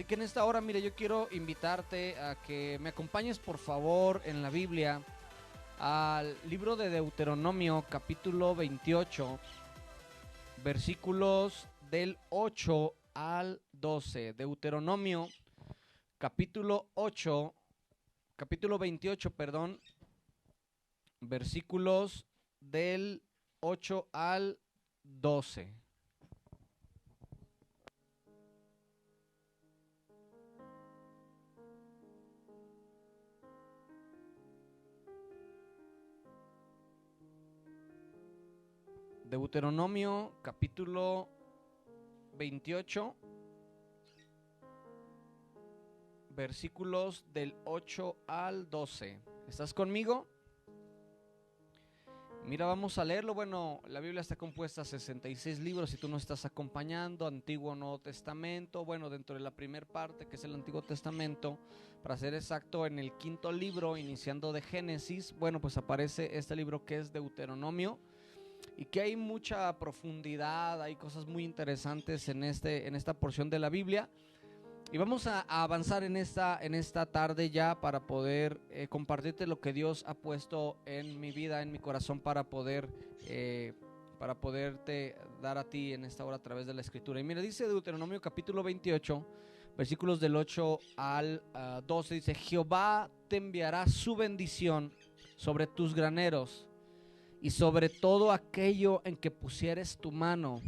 que en esta hora, mire, yo quiero invitarte a que me acompañes por favor en la Biblia al libro de Deuteronomio capítulo 28, versículos del 8 al 12. Deuteronomio capítulo 8, capítulo 28, perdón, versículos del 8 al 12. Deuteronomio capítulo 28, versículos del 8 al 12. ¿Estás conmigo? Mira, vamos a leerlo. Bueno, la Biblia está compuesta de 66 libros. Si tú nos estás acompañando, Antiguo o Nuevo Testamento, bueno, dentro de la primera parte, que es el Antiguo Testamento, para ser exacto, en el quinto libro, iniciando de Génesis, bueno, pues aparece este libro que es Deuteronomio, y que hay mucha profundidad, hay cosas muy interesantes en esta porción de la Biblia. Y vamos a avanzar en esta tarde ya para poder compartirte lo que Dios ha puesto en mi vida, en mi corazón, para poderte dar a ti en esta hora a través de la Escritura. Y mira, dice Deuteronomio capítulo 28, versículos del 8 al 12, dice: Jehová te enviará su bendición sobre tus graneros y sobre todo aquello en que pusieres tu mano,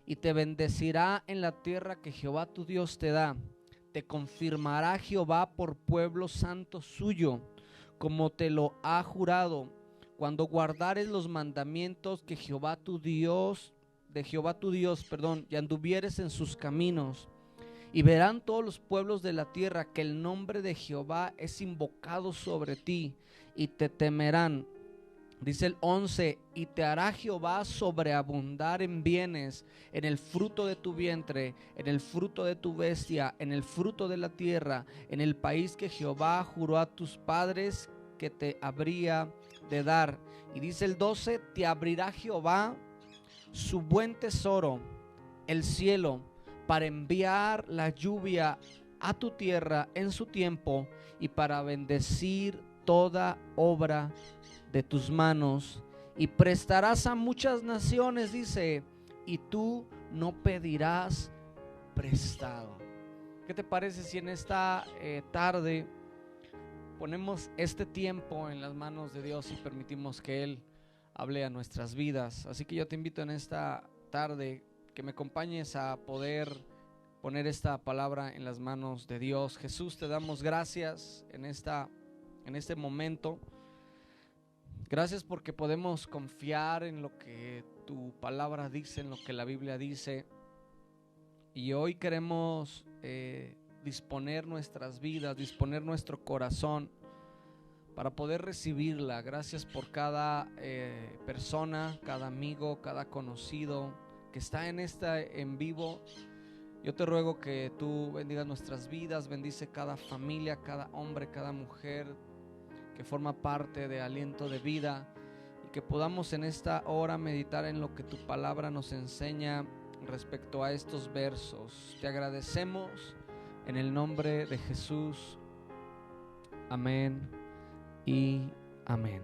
y te bendecirá en la tierra que Jehová tu Dios te da. Te confirmará Jehová por pueblo santo suyo, como te lo ha jurado, cuando guardares los mandamientos que Jehová tu Dios, y anduvieres en sus caminos. Y verán todos los pueblos de la tierra que el nombre de Jehová es invocado sobre ti, y te temerán. Dice el 11: y te hará Jehová sobreabundar en bienes, en el fruto de tu vientre, en el fruto de tu bestia, en el fruto de la tierra, en el país que Jehová juró a tus padres que te habría de dar. Y dice el 12: te abrirá Jehová su buen tesoro, el cielo, para enviar la lluvia a tu tierra en su tiempo, y para bendecir toda obra de tus manos, y prestarás a muchas naciones, dice, y tú no pedirás prestado. ¿Qué te parece si en esta tarde ponemos este tiempo en las manos de Dios y permitimos que Él hable a nuestras vidas? Así que yo te invito en esta tarde que me acompañes a poder poner esta palabra en las manos de Dios. Jesús, te damos gracias en este momento. Gracias porque podemos confiar en lo que tu palabra dice, en lo que la Biblia dice. Y hoy queremos disponer nuestras vidas, disponer nuestro corazón para poder recibirla. Gracias por cada persona, cada amigo, cada conocido que está en vivo. Yo te ruego que tú bendigas nuestras vidas, bendice cada familia, cada hombre, cada mujer que forma parte de Aliento de Vida, y que podamos en esta hora meditar en lo que tu palabra nos enseña respecto a estos versos. Te agradecemos en el nombre de Jesús. Amén y amén.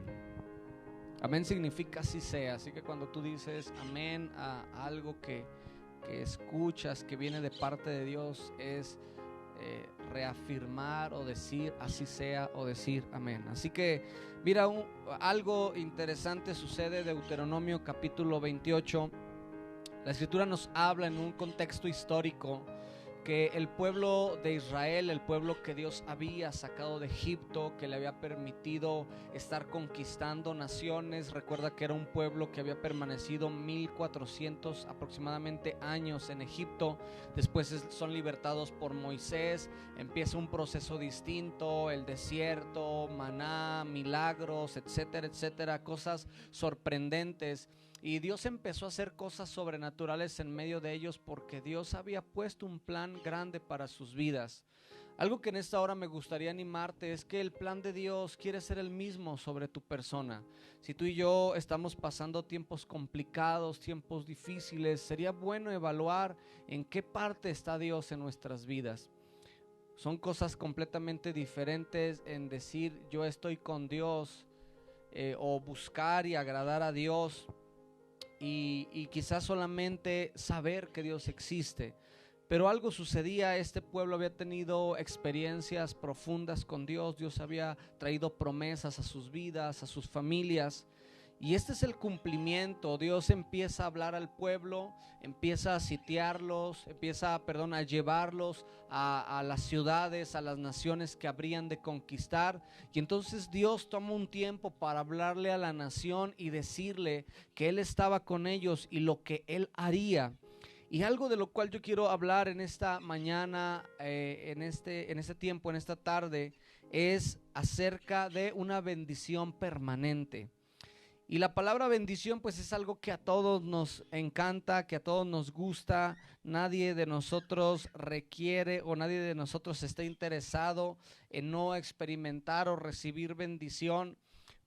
Amén significa así sea, así que cuando tú dices amén a algo que escuchas que viene de parte de Dios, es reafirmar o decir así sea, o decir amén. Así que mira, algo interesante sucede. Deuteronomio capítulo 28, la escritura nos habla en un contexto histórico que el pueblo de Israel, el pueblo que Dios había sacado de Egipto, que le había permitido estar conquistando naciones. Recuerda que era un pueblo que había permanecido 1400 aproximadamente años en Egipto. Después son libertados por Moisés, empieza un proceso distinto, el desierto, maná, milagros, etcétera, etcétera, cosas sorprendentes. Y Dios empezó a hacer cosas sobrenaturales en medio de ellos, porque Dios había puesto un plan grande para sus vidas. Algo que en esta hora me gustaría animarte es que el plan de Dios quiere ser el mismo sobre tu persona. Si tú y yo estamos pasando tiempos complicados, tiempos difíciles, sería bueno evaluar en qué parte está Dios en nuestras vidas. Son cosas completamente diferentes en decir yo estoy con Dios, o buscar y agradar a Dios, y quizás solamente saber que Dios existe. Pero algo sucedía, este pueblo había tenido experiencias profundas con Dios, Dios había traído promesas a sus vidas, a sus familias. Y este es el cumplimiento. Dios empieza a hablar al pueblo, empieza a sitiarlos, a llevarlos a las ciudades, a las naciones que habrían de conquistar. Y entonces Dios toma un tiempo para hablarle a la nación y decirle que Él estaba con ellos y lo que Él haría. Y algo de lo cual yo quiero hablar en esta mañana, en este tiempo, en esta tarde, es acerca de una bendición permanente. Y la palabra bendición pues es algo que a todos nos encanta, que a todos nos gusta. Nadie de nosotros requiere o nadie de nosotros está interesado en no experimentar o recibir bendición.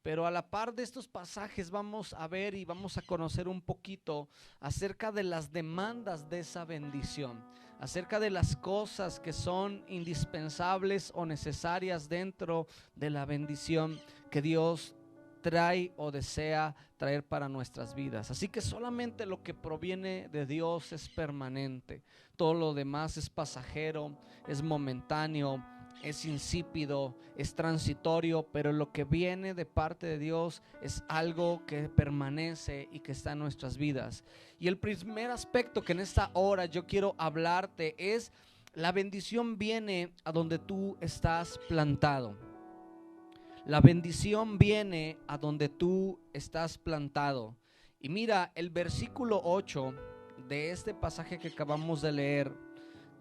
Pero a la par de estos pasajes vamos a ver y vamos a conocer un poquito acerca de las demandas de esa bendición, acerca de las cosas que son indispensables o necesarias dentro de la bendición que Dios trae o desea traer para nuestras vidas. Así que solamente lo que proviene de Dios es permanente. Todo lo demás es pasajero, es momentáneo, es insípido, es transitorio, pero lo que viene de parte de Dios es algo que permanece y que está en nuestras vidas. Y el primer aspecto que en esta hora yo quiero hablarte es: la bendición viene a donde tú estás plantado. La bendición viene a donde tú estás plantado. Y mira, el versículo 8 de este pasaje que acabamos de leer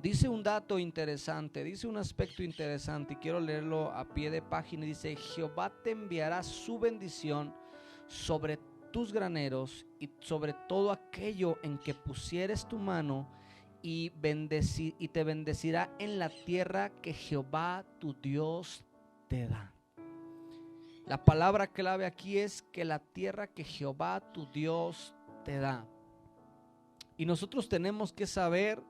dice un dato interesante, dice un aspecto interesante, y quiero leerlo a pie de página. Dice: Jehová te enviará su bendición sobre tus graneros y sobre todo aquello en que pusieres tu mano, y te bendecirá en la tierra que Jehová tu Dios te da. La palabra clave aquí es que la tierra que Jehová tu Dios te da. Y nosotros tenemos que saber,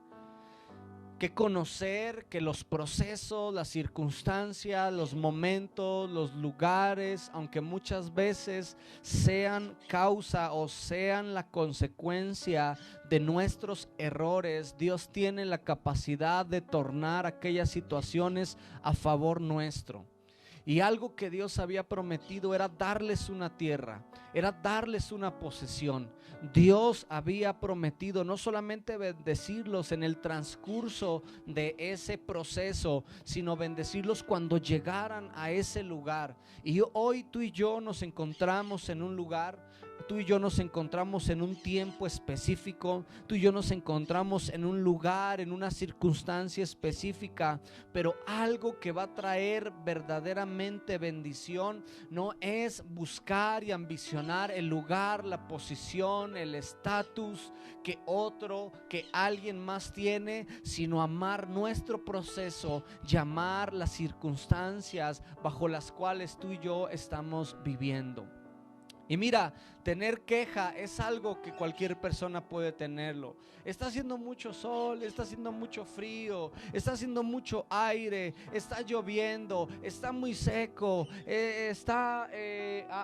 que conocer que los procesos, las circunstancias, los momentos, los lugares, aunque muchas veces sean causa o sean la consecuencia de nuestros errores, Dios tiene la capacidad de tornar aquellas situaciones a favor nuestro. Y algo que Dios había prometido era darles una tierra, era darles una posesión. Dios había prometido no solamente bendecirlos en el transcurso de ese proceso, sino bendecirlos cuando llegaran a ese lugar. Y hoy tú y yo nos encontramos en un lugar, tú y yo nos encontramos en un tiempo específico, tú y yo nos encontramos en un lugar, en una circunstancia específica, pero algo que va a traer verdaderamente bendición no es buscar y ambicionar el lugar, la posición, el estatus que alguien más tiene, sino amar nuestro proceso y amar las circunstancias bajo las cuales tú y yo estamos viviendo. Y mira, tener queja es algo que cualquier persona puede tenerlo. Está haciendo mucho sol, está haciendo mucho frío, está haciendo mucho aire, está lloviendo, está muy seco, está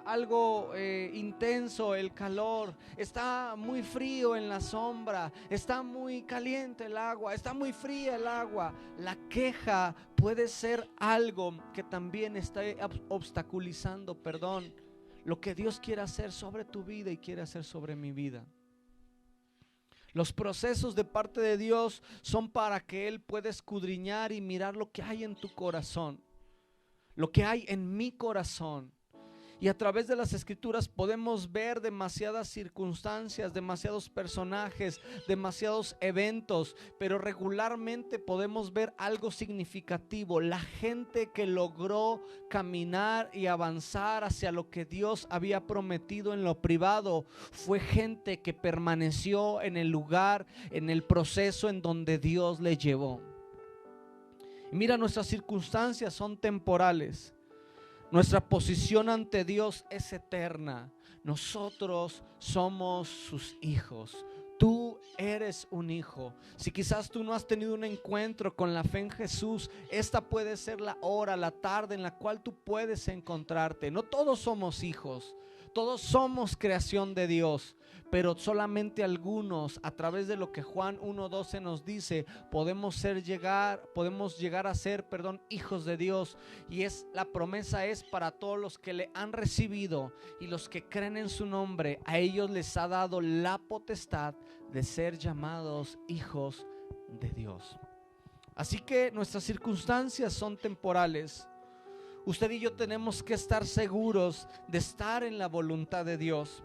algo intenso el calor, está muy frío en la sombra, está muy caliente el agua, está muy fría el agua. La queja puede ser algo que también está obstaculizando, lo que Dios quiere hacer sobre tu vida y quiere hacer sobre mi vida. Los procesos de parte de Dios son para que Él pueda escudriñar y mirar lo que hay en tu corazón, lo que hay en mi corazón. Y a través de las escrituras podemos ver demasiadas circunstancias, demasiados personajes, demasiados eventos, pero regularmente podemos ver algo significativo: la gente que logró caminar y avanzar hacia lo que Dios había prometido en lo privado fue gente que permaneció en el lugar, en el proceso en donde Dios le llevó. Y mira, nuestras circunstancias son temporales. Nuestra posición ante Dios es eterna. Nosotros somos sus hijos. Tú eres un hijo. Si quizás tú no has tenido un encuentro con la fe en Jesús, esta puede ser la hora, la tarde en la cual tú puedes encontrarte. No todos somos hijos, todos somos creación de Dios, pero solamente algunos, a través de lo que Juan 1:12 nos dice, podemos llegar a ser, hijos de Dios. Y la promesa es para todos los que le han recibido y los que creen en su nombre. A ellos les ha dado la potestad de ser llamados hijos de Dios. Así que nuestras circunstancias son temporales. Usted y yo tenemos que estar seguros de estar en la voluntad de Dios.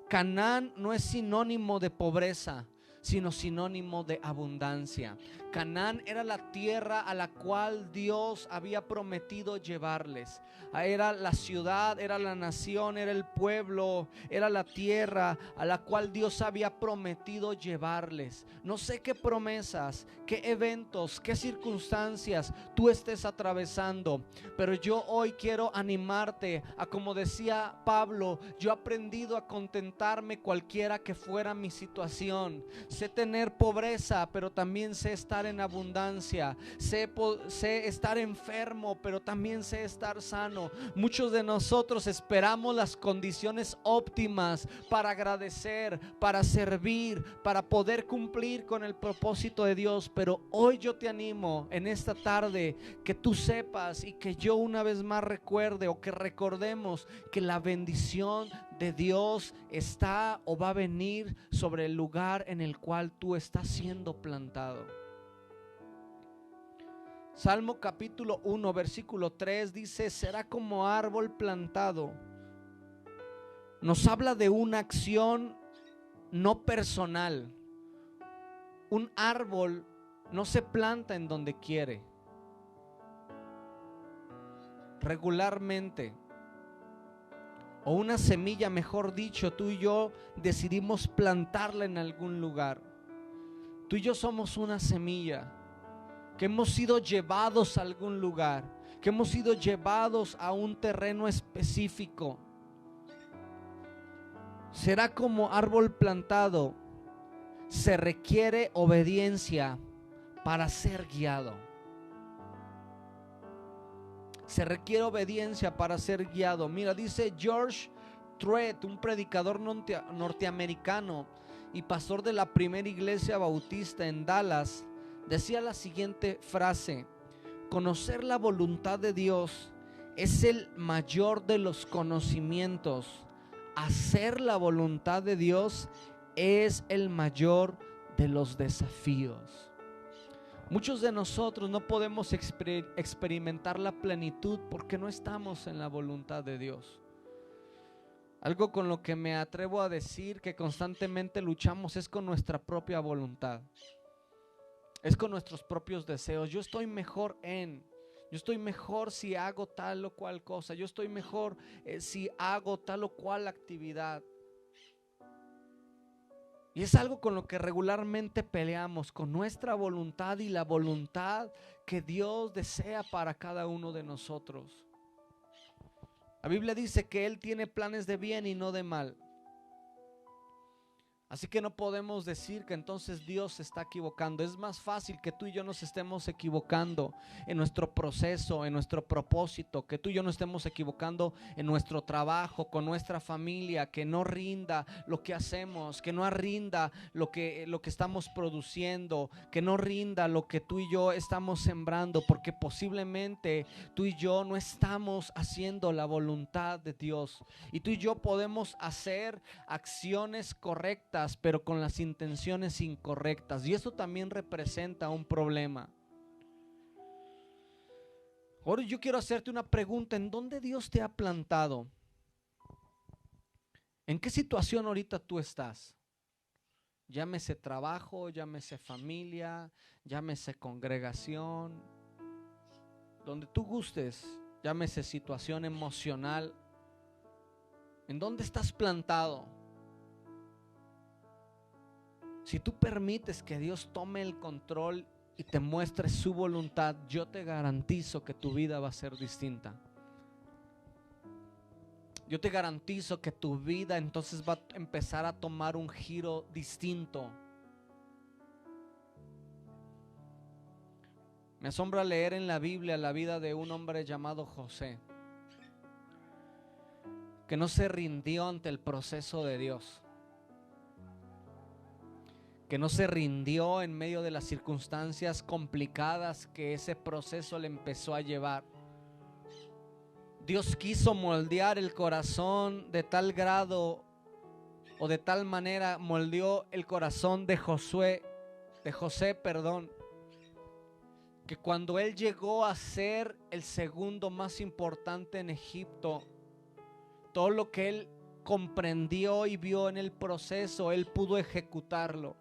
Canaán no es sinónimo de pobreza, sino sinónimo de abundancia. Canaán era la tierra a la cual Dios había prometido llevarles. Era la ciudad, era la nación, era el pueblo, era la tierra a la cual Dios había prometido llevarles. No sé qué promesas, qué eventos, qué circunstancias tú estés atravesando, pero yo hoy quiero animarte a, como decía Pablo, yo he aprendido a contentarme cualquiera que fuera mi situación. Sé tener pobreza, pero también sé estar en abundancia. Sé estar enfermo, pero también sé estar sano. Muchos de nosotros esperamos las condiciones óptimas para agradecer, para servir, para poder cumplir con el propósito de Dios. Pero hoy yo te animo en esta tarde que tú sepas y que yo una vez más recuerde, o que recordemos, que la bendición de Dios está o va a venir sobre el lugar en el cual tú estás siendo plantado. Salmo capítulo 1 versículo 3 dice: será como árbol plantado. Nos habla de una acción no personal. Un árbol no se planta en donde quiere. Regularmente, o una semilla, mejor dicho, tú y yo decidimos plantarla en algún lugar. Tú y yo somos una semilla que hemos sido llevados a algún lugar, que hemos sido llevados a un terreno específico. Será como árbol plantado. Se requiere obediencia para ser guiado. Se requiere obediencia para ser guiado. Mira, dice George Truett, un predicador norteamericano y pastor de la primera iglesia bautista en Dallas, decía la siguiente frase: conocer la voluntad de Dios es el mayor de los conocimientos. Hacer la voluntad de Dios es el mayor de los desafíos. Muchos de nosotros no podemos experimentar la plenitud porque no estamos en la voluntad de Dios. Algo con lo que me atrevo a decir que constantemente luchamos es con nuestra propia voluntad. Es con nuestros propios deseos. Yo estoy mejor si hago tal o cual cosa. Yo estoy mejor si hago tal o cual actividad. Y es algo con lo que regularmente peleamos, con nuestra voluntad y la voluntad que Dios desea para cada uno de nosotros. La Biblia dice que Él tiene planes de bien y no de mal. Así que no podemos decir que entonces Dios se está equivocando. Es más fácil que tú y yo nos estemos equivocando en nuestro proceso, en nuestro propósito, que tú y yo nos estemos equivocando en nuestro trabajo, con nuestra familia, que no rinda lo que hacemos, que no rinda lo que estamos produciendo, que no rinda lo que tú y yo estamos sembrando, porque posiblemente tú y yo no estamos haciendo la voluntad de Dios. Y tú y yo podemos hacer acciones correctas, pero con las intenciones incorrectas, y eso también representa un problema. Ahora yo quiero hacerte una pregunta: ¿en dónde Dios te ha plantado? ¿En qué situación ahorita tú estás? Llámese trabajo, llámese familia, llámese congregación, donde tú gustes, llámese situación emocional. ¿En dónde estás plantado? Si tú permites que Dios tome el control y te muestre su voluntad, yo te garantizo que tu vida va a ser distinta. yo te garantizo que tu vida entonces va a empezar a tomar un giro distinto. Me asombra leer en la Biblia la vida de un hombre llamado José, que no se rindió ante el proceso de Dios, que no se rindió en medio de las circunstancias complicadas que ese proceso le empezó a llevar. Dios quiso moldear el corazón de tal grado o de tal manera moldeó el corazón de José, que cuando él llegó a ser el segundo más importante en Egipto, todo lo que él comprendió y vio en el proceso, él pudo ejecutarlo.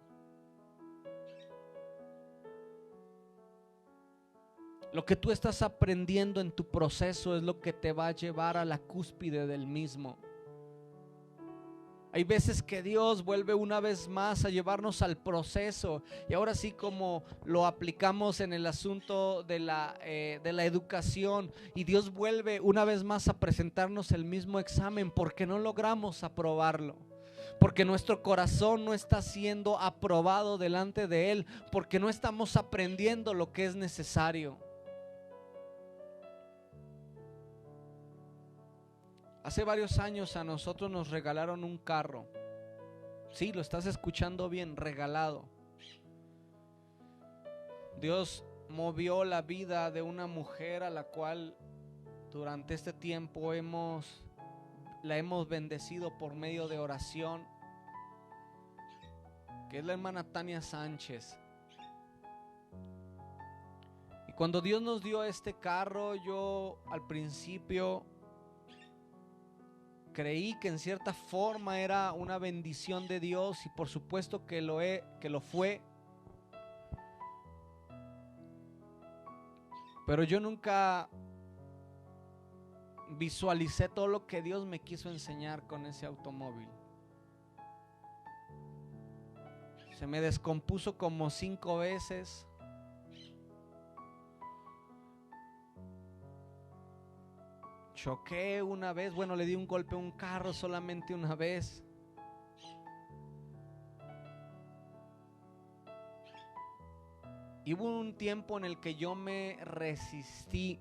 Lo que tú estás aprendiendo en tu proceso es lo que te va a llevar a la cúspide del mismo. Hay veces que Dios vuelve una vez más a llevarnos al proceso, y ahora sí, como lo aplicamos en el asunto de la educación, y Dios vuelve una vez más a presentarnos el mismo examen porque no logramos aprobarlo, porque nuestro corazón no está siendo aprobado delante de Él, porque no estamos aprendiendo lo que es necesario. Hace varios años a nosotros nos regalaron un carro. Sí, lo estás escuchando bien, regalado. Dios movió la vida de una mujer a la cual durante este tiempo la hemos bendecido por medio de oración, que es la hermana Tania Sánchez. Y cuando Dios nos dio este carro, yo al principio creí que en cierta forma era una bendición de Dios, y por supuesto que lo fue. Pero yo nunca visualicé todo lo que Dios me quiso enseñar con ese automóvil. Se me descompuso como 5 veces. Choqué una vez, le di un golpe a un carro solamente una vez. Y hubo un tiempo en el que yo me resistí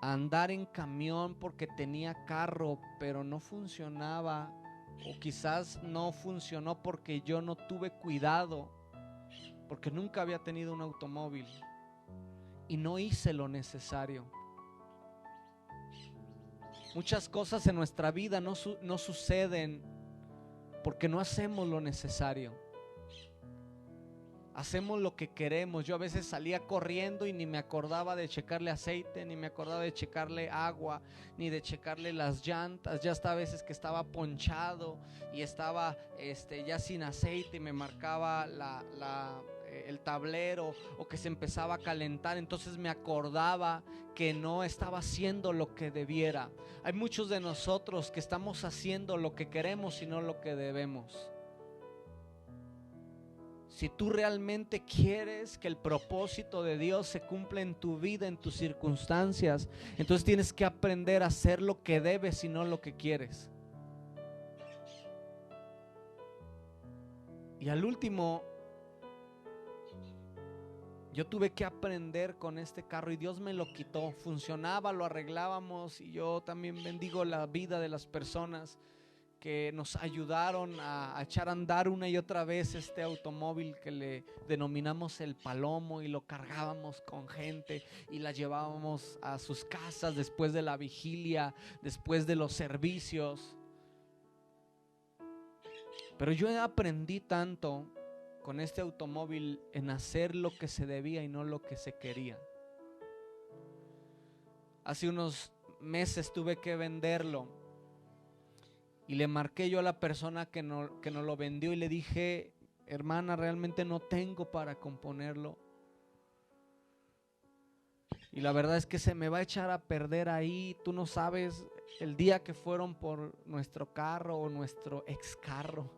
a andar en camión porque tenía carro, pero no funcionaba, o quizás no funcionó porque yo no tuve cuidado, porque nunca había tenido un automóvil y no hice lo necesario. Muchas cosas en nuestra vida no suceden porque no hacemos lo necesario. Hacemos lo que queremos. Yo a veces salía corriendo y ni me acordaba de checarle aceite, ni me acordaba de checarle agua, ni de checarle las llantas. Ya hasta a veces que estaba ponchado y estaba ya sin aceite y me marcaba el tablero, o que se empezaba a calentar, entonces me acordaba que no estaba haciendo lo que debiera. Hay muchos de nosotros que estamos haciendo lo que queremos y no lo que debemos. Si tú realmente quieres que el propósito de Dios se cumpla en tu vida, en tus circunstancias, entonces tienes que aprender a hacer lo que debes y no lo que quieres. Y al último, yo tuve que aprender con este carro, y Dios me lo quitó. Funcionaba, lo arreglábamos, y yo también bendigo la vida de las personas que nos ayudaron a echar a andar una y otra vez este automóvil que le denominamos el Palomo, y lo cargábamos con gente y la llevábamos a sus casas después de la vigilia, después de los servicios. Pero yo aprendí tanto con este automóvil en hacer lo que se debía y no lo que se quería. Hace unos meses tuve que venderlo, y le marqué yo a la persona que nos lo vendió y le dije: hermana, realmente no tengo para componerlo, y la verdad es que se me va a echar a perder ahí. Tú no sabes el día que fueron por nuestro carro o nuestro ex carro.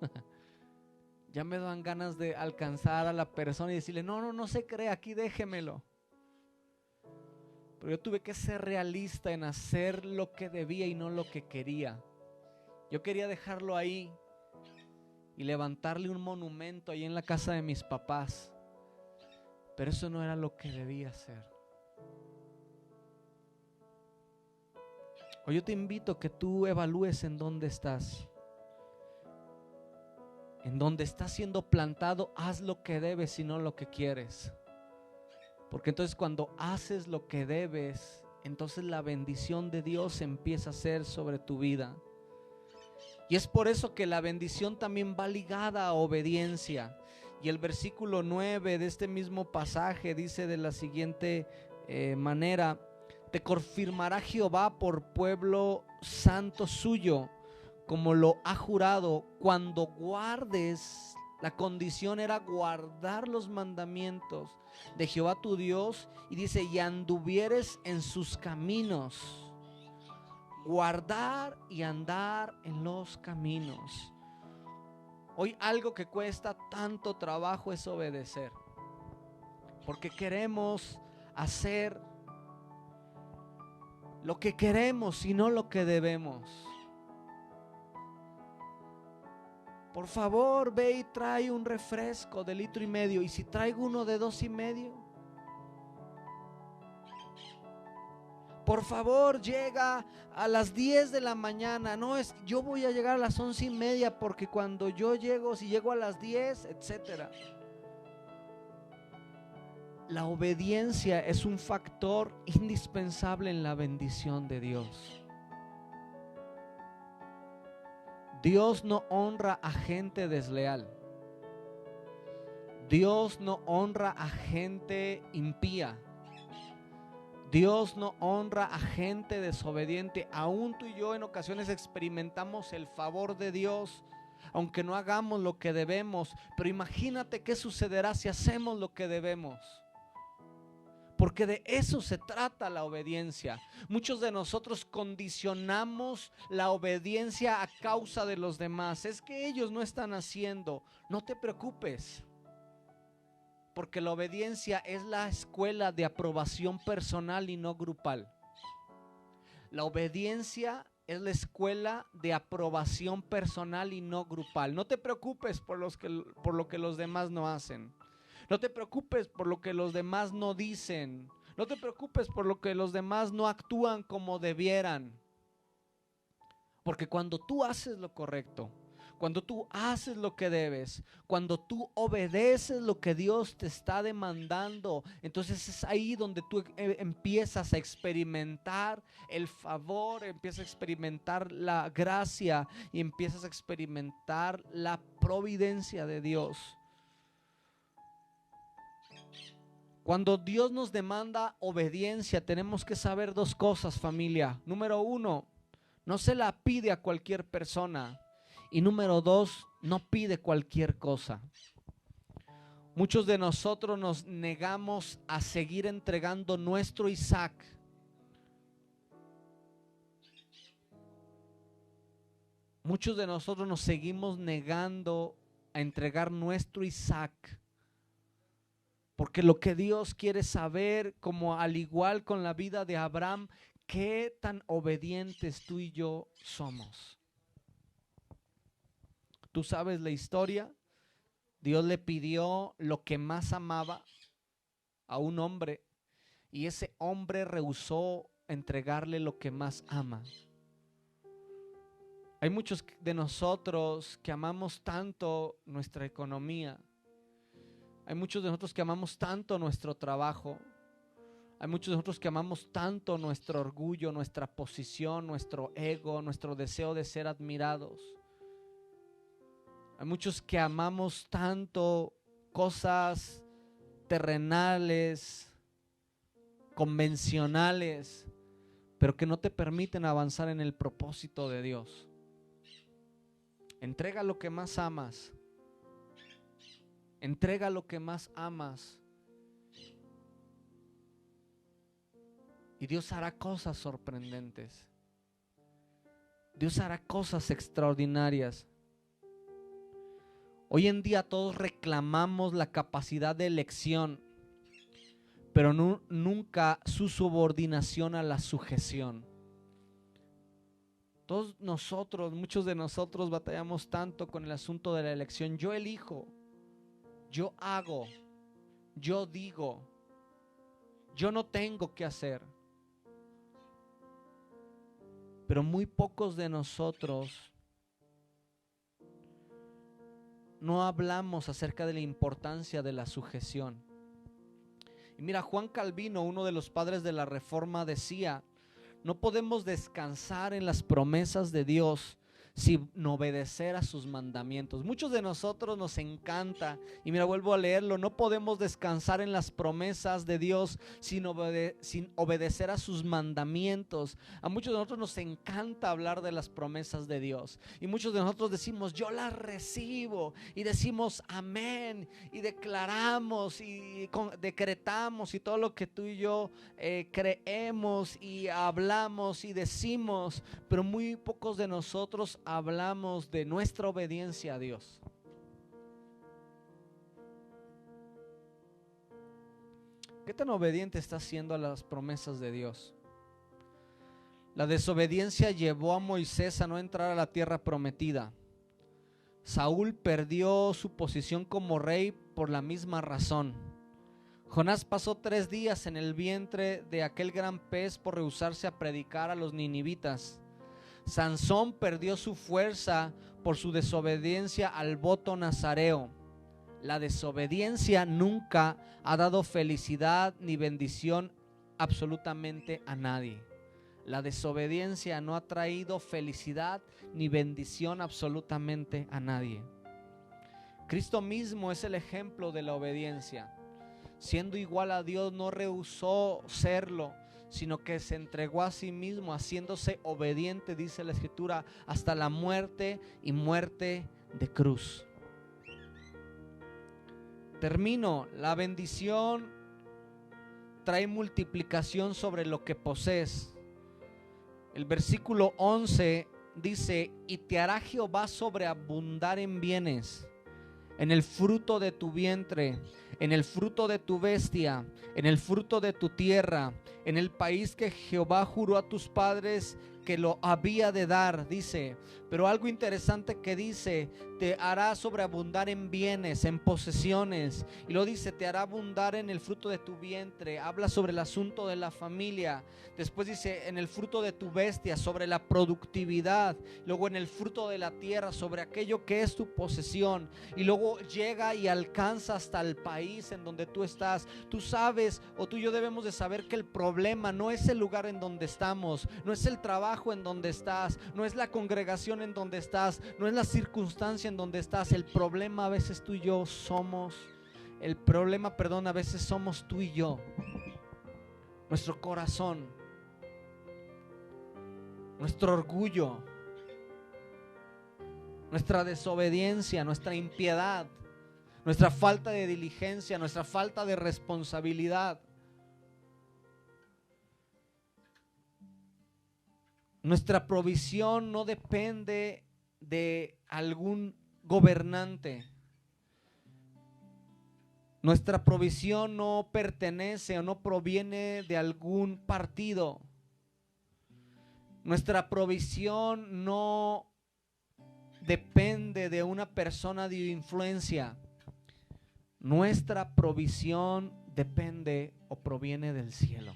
Ya me dan ganas de alcanzar a la persona y decirle: no se cree, aquí déjemelo. Pero yo tuve que ser realista en hacer lo que debía y no lo que quería. Yo quería dejarlo ahí y levantarle un monumento ahí en la casa de mis papás. Pero eso no era lo que debía hacer. Hoy yo te invito a que tú evalúes en dónde estás. En donde estás siendo plantado, haz lo que debes y no lo que quieres. Porque entonces cuando haces lo que debes, entonces la bendición de Dios empieza a ser sobre tu vida. Y es por eso que la bendición también va ligada a obediencia. Y el versículo 9 de este mismo pasaje dice de la siguiente manera: te confirmará Jehová por pueblo santo suyo, como lo ha jurado, cuando guardes. La condición era guardar los mandamientos de Jehová tu Dios, y dice, y anduvieres en sus caminos. Guardar y andar en los caminos. Hoy algo que cuesta tanto trabajo es obedecer, porque queremos hacer lo que queremos y no lo que debemos. Por favor, ve y trae un refresco de 1,5 litros. ¿Y si traigo uno de 2,5 litros? Por favor, llega a las 10 de la mañana. No, yo voy a llegar a las 11:30 porque cuando yo llego, si llego a las 10, etcétera. La obediencia es un factor indispensable en la bendición de Dios. Dios no honra a gente desleal. Dios no honra a gente impía. Dios no honra a gente desobediente. Aún tú y yo en ocasiones experimentamos el favor de Dios, aunque no hagamos lo que debemos. Pero imagínate qué sucederá si hacemos lo que debemos. Porque de eso se trata la obediencia. Muchos de nosotros condicionamos la obediencia a causa de los demás. Es que ellos no están haciendo. No te preocupes, porque la obediencia es la escuela de aprobación personal y no grupal. La obediencia es la escuela de aprobación personal y no grupal. No te preocupes por lo que los demás no hacen. No te preocupes por lo que los demás no dicen. No te preocupes por lo que los demás no actúan como debieran. Porque cuando tú haces lo correcto, cuando tú haces lo que debes, cuando tú obedeces lo que Dios te está demandando, entonces es ahí donde tú empiezas a experimentar el favor, empiezas a experimentar la gracia y empiezas a experimentar la providencia de Dios. Cuando Dios nos demanda obediencia, tenemos que saber 2 cosas, familia. Número 1, no se la pide a cualquier persona. Y número 2, no pide cualquier cosa. Muchos de nosotros nos negamos a seguir entregando nuestro Isaac. Muchos de nosotros nos seguimos negando a entregar nuestro Isaac. Porque lo que Dios quiere saber, como al igual con la vida de Abraham, qué tan obedientes tú y yo somos. Tú sabes la historia. Dios le pidió lo que más amaba a un hombre, y ese hombre rehusó entregarle lo que más ama. Hay muchos de nosotros que amamos tanto nuestra economía. Hay muchos de nosotros que amamos tanto nuestro trabajo. Hay muchos de nosotros que amamos tanto nuestro orgullo, nuestra posición, nuestro ego, nuestro deseo de ser admirados. Hay muchos que amamos tanto cosas terrenales, convencionales, pero que no te permiten avanzar en el propósito de Dios. Entrega lo que más amas. Entrega lo que más amas. Y Dios hará cosas sorprendentes. Dios hará cosas extraordinarias. Hoy en día todos reclamamos la capacidad de elección, pero nunca su subordinación a la sujeción. Todos nosotros, muchos de nosotros batallamos tanto con el asunto de la elección. Yo elijo, yo hago, yo digo, yo no tengo que hacer. Pero muy pocos de nosotros no hablamos acerca de la importancia de la sujeción. Y mira, Juan Calvino, uno de los padres de la Reforma, decía: no podemos descansar en las promesas de Dios sin obedecer a sus mandamientos. Muchos de nosotros nos encanta, y mira, vuelvo a leerlo: no podemos descansar en las promesas de Dios sin obedecer a sus mandamientos. A muchos de nosotros nos encanta hablar de las promesas de Dios, y muchos de nosotros decimos: yo las recibo, y decimos amén, y declaramos y decretamos, y todo lo que tú y yo creemos y hablamos y decimos, pero muy pocos de nosotros hablamos de nuestra obediencia a Dios. ¿Qué tan obediente estás siendo a las promesas de Dios? La desobediencia llevó a Moisés a no entrar a la tierra prometida. Saúl perdió su posición como rey por la misma razón. Jonás pasó 3 días en el vientre de aquel gran pez por rehusarse a predicar a los ninivitas. Sansón perdió su fuerza por su desobediencia al voto nazareo. La desobediencia nunca ha dado felicidad ni bendición absolutamente a nadie. La desobediencia no ha traído felicidad ni bendición absolutamente a nadie. Cristo mismo es el ejemplo de la obediencia. Siendo igual a Dios, no rehusó serlo, sino que se entregó a sí mismo, haciéndose obediente, dice la Escritura, hasta la muerte y muerte de cruz. Termino. La bendición trae multiplicación sobre lo que posees. El versículo 11 dice: y te hará Jehová sobreabundar en bienes, en el fruto de tu vientre, en el fruto de tu bestia, en el fruto de tu tierra, en el país que Jehová juró a tus padres que lo había de dar. Dice, pero algo interesante que dice: te hará sobreabundar en bienes, en posesiones. Y lo dice: te hará abundar en el fruto de tu vientre. Habla sobre el asunto de la familia. Después dice: en el fruto de tu bestia, sobre la productividad. Luego en el fruto de la tierra, sobre aquello que es tu posesión. Y luego llega y alcanza hasta el país en donde tú estás. Tú sabes, o tú y yo debemos de saber, que el problema no es el lugar en donde estamos, no es el trabajo en donde estás, no es la congregación en donde estás, no es la circunstancia en donde estás. El problema a veces tú y yo somos, a veces somos tú y yo. Nuestro corazón, nuestro orgullo, nuestra desobediencia, nuestra impiedad, nuestra falta de diligencia, nuestra falta de responsabilidad. Nuestra provisión no depende de algún gobernante. Nuestra provisión no pertenece o no proviene de algún partido. Nuestra provisión no depende de una persona de influencia. Nuestra provisión depende o proviene del cielo.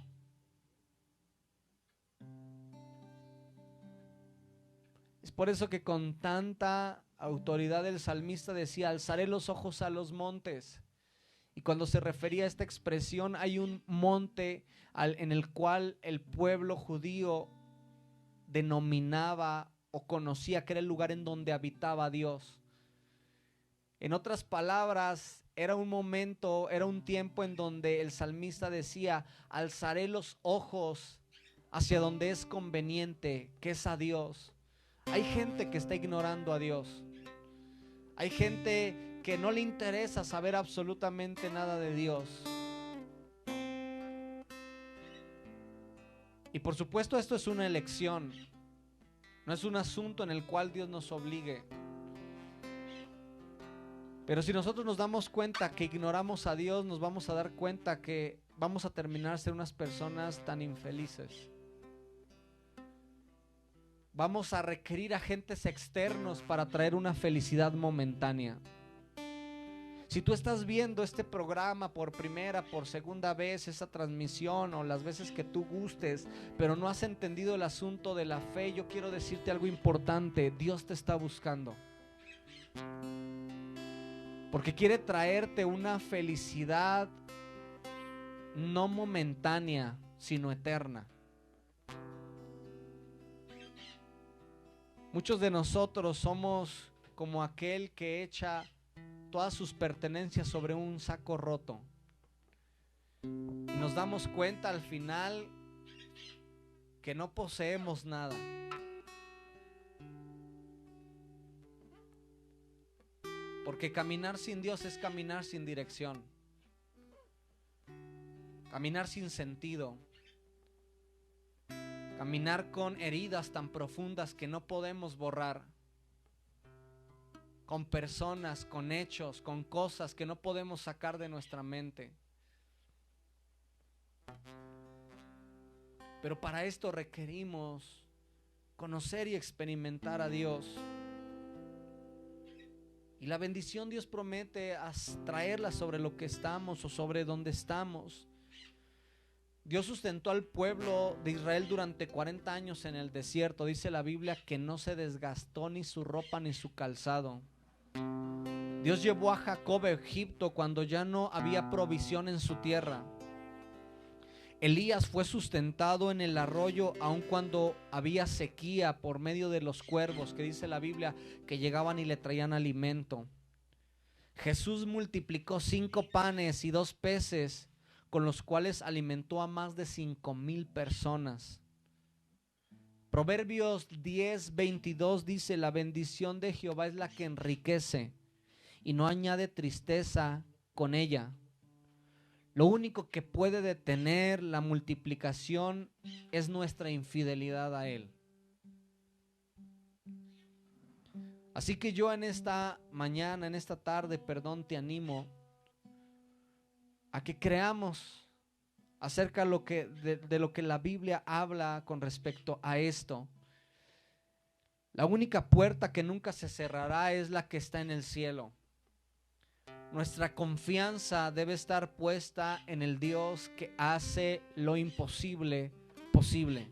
Es por eso que con tanta autoridad el salmista decía: alzaré los ojos a los montes. Y cuando se refería a esta expresión, hay un monte en el cual el pueblo judío denominaba o conocía que era el lugar en donde habitaba Dios. En otras palabras, era un momento, era un tiempo en donde el salmista decía: alzaré los ojos hacia donde es conveniente, que es a Dios. Hay gente que está ignorando a Dios. Hay gente que no le interesa saber absolutamente nada de Dios. Y por supuesto, esto es una elección. No es un asunto en el cual Dios nos obligue. Pero si nosotros nos damos cuenta que ignoramos a Dios, nos vamos a dar cuenta que vamos a terminar ser unas personas tan infelices. Vamos a requerir agentes externos para traer una felicidad momentánea. Si tú estás viendo este programa por primera, por segunda vez, esa transmisión o las veces que tú gustes, pero no has entendido el asunto de la fe, yo quiero decirte algo importante. Dios te está buscando, porque quiere traerte una felicidad no momentánea, sino eterna. Muchos de nosotros somos como aquel que echa todas sus pertenencias sobre un saco roto, y nos damos cuenta al final que no poseemos nada. Porque caminar sin Dios es caminar sin dirección, caminar sin sentido, caminar con heridas tan profundas que no podemos borrar, con personas, con hechos, con cosas que no podemos sacar de nuestra mente. Pero para esto requerimos conocer y experimentar a Dios. Y la bendición Dios promete traerla sobre lo que estamos o sobre donde estamos. Dios sustentó al pueblo de Israel durante 40 años en el desierto. Dice la Biblia que no se desgastó ni su ropa ni su calzado. Dios llevó a Jacob a Egipto cuando ya no había provisión en su tierra. Elías fue sustentado en el arroyo aun cuando había sequía por medio de los cuervos, que dice la Biblia que llegaban y le traían alimento. Jesús multiplicó 5 panes y 2 peces, con los cuales alimentó a más de 5,000 personas. Proverbios 10:22 dice: la bendición de Jehová es la que enriquece y no añade tristeza con ella. Lo único que puede detener la multiplicación es nuestra infidelidad a Él. Así que yo en esta mañana, en esta tarde, te animo a que creamos acerca de lo que la Biblia habla con respecto a esto. La única puerta que nunca se cerrará es la que está en el cielo. Nuestra confianza debe estar puesta en el Dios que hace lo imposible posible.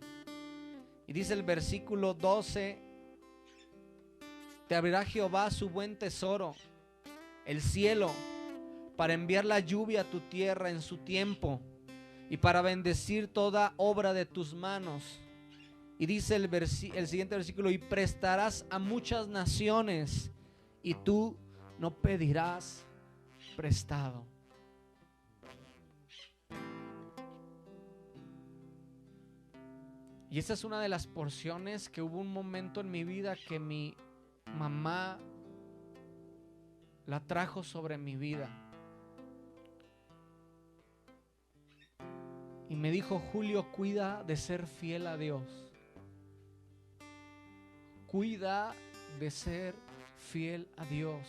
Y dice el versículo 12: te abrirá Jehová su buen tesoro, el cielo, para enviar la lluvia a tu tierra en su tiempo y para bendecir toda obra de tus manos. Y dice el siguiente versículo: y prestarás a muchas naciones y tú no pedirás prestado. Y esa es una de las porciones que hubo un momento en mi vida que mi mamá la trajo sobre mi vida. Y me dijo: Julio, cuida de ser fiel a Dios. Cuida de ser fiel a Dios.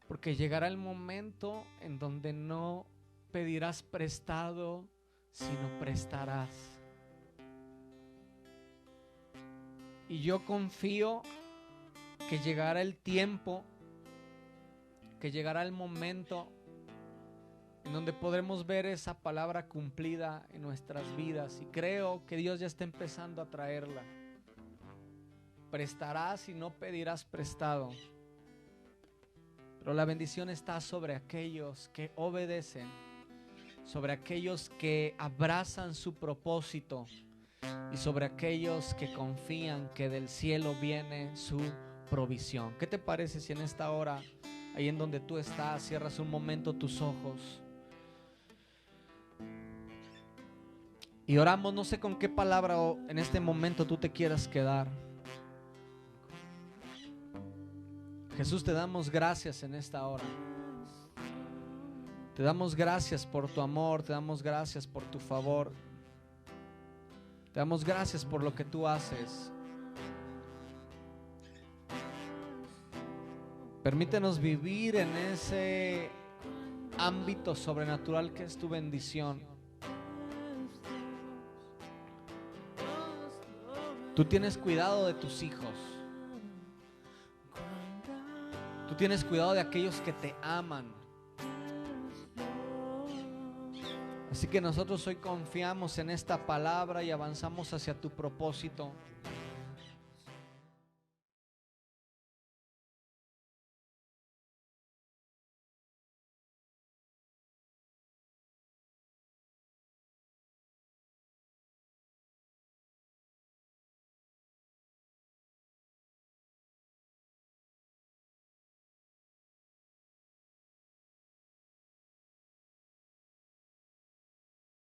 Porque llegará el momento en donde no pedirás prestado, sino prestarás. Y yo confío que llegará el tiempo, que llegará el momento en donde podremos ver esa palabra cumplida en nuestras vidas. Y creo que Dios ya está empezando a traerla. Prestarás y no pedirás prestado. Pero la bendición está sobre aquellos que obedecen, sobre aquellos que abrazan su propósito y sobre aquellos que confían que del cielo viene su provisión. ¿Qué te parece si en esta hora, ahí en donde tú estás, cierras un momento tus ojos y oramos? No sé con qué palabra en este momento tú te quieras quedar. Jesús, te damos gracias en esta hora. Te damos gracias por tu amor, te damos gracias por tu favor. Te damos gracias por lo que tú haces. Permítenos vivir en ese ámbito sobrenatural que es tu bendición. Tú tienes cuidado de tus hijos. Tú tienes cuidado de aquellos que te aman. Así que nosotros hoy confiamos en esta palabra y avanzamos hacia tu propósito.